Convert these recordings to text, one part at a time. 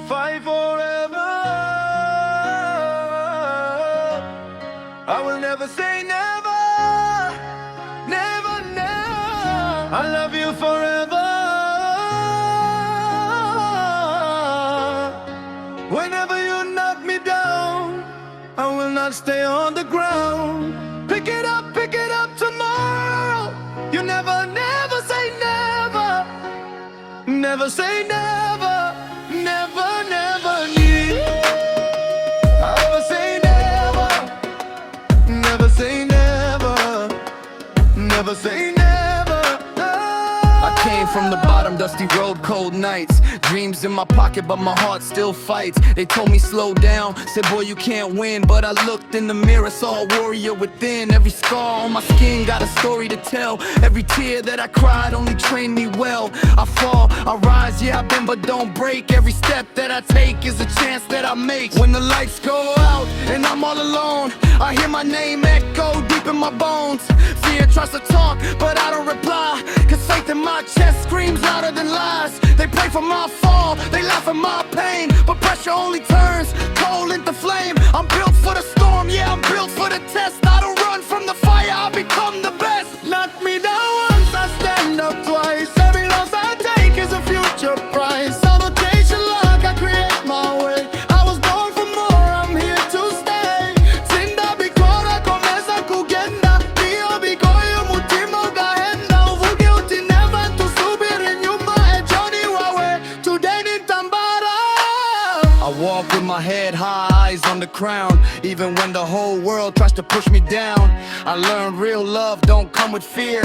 fight forever. I will never say never, never, never. I love you forever. Whenever you knock me down, I will not stay on the ground. Pick it up tomorrow. You never, never say never. Never say never, never, never need. Never say never, never say never, never say never. I came from the bottom, dusty road, cold nights. Dreams in my pocket, but my heart still fights. They told me slow down, said boy you can't win. But I looked in the mirror, saw a warrior within. Every scar on my skin got a story to tell. Every tear that I cried only trained me well. I fall, I rise, yeah I bend but don't break. Every step that I take is a chance that I make. When the lights go out and I'm all alone, I hear my name echo deep in my bones. Fear tries to talk, but I don't reply, cause faith in my chest screams louder than lies. They pray for my fall, they laugh at my pain, but pressure only turns coal into flame. I'm built for the storm, yeah I'm built for the test. I don't run from the fire, I become the best. Knock me down once, I stand up twice. Every loss I take is a future price. Sabotation luck, I create my way. I was born for more, I'm here to stay. Sinda bikora komeza kugenda, niyo bikoyo mutima ugahenda. Uvuge uti never tusubiri nyuma, ejoni wawe today ni tambara. I walk with my head high, eyes on the crown, even when the whole world tries to push me down. I learned real love don't come with fear.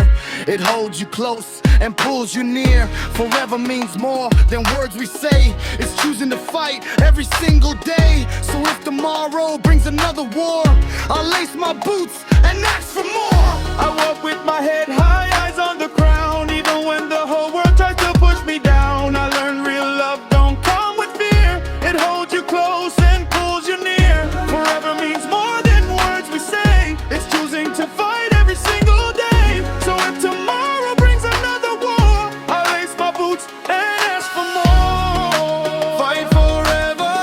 It holds you close and pulls you near. Forever means more than words we say. It's choosing to fight every single day. So if tomorrow brings another war, I'll lace my boots and ask for more. I walk with my head high, eyes on the ground, even when the whole world tries to push me down. I learned real love don't come with fear. It holds you close and pulls you near. Forever means more than words we say. It's choosing to fight every single day. So if tomorrow brings another war, I'll lace my boots and ask for more. Fight forever.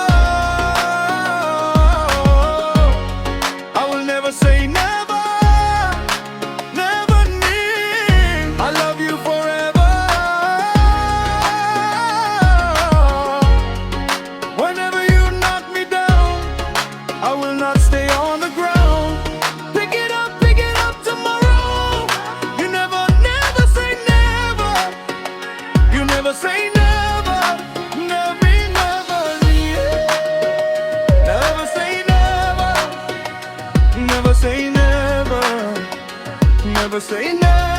I will never say never, never need. I love you forever. Whenever you knock me down, I will not stay on the ground. Pick it up tomorrow. You never, never say never. You never say never, never, never, never say never, never say never, never say never.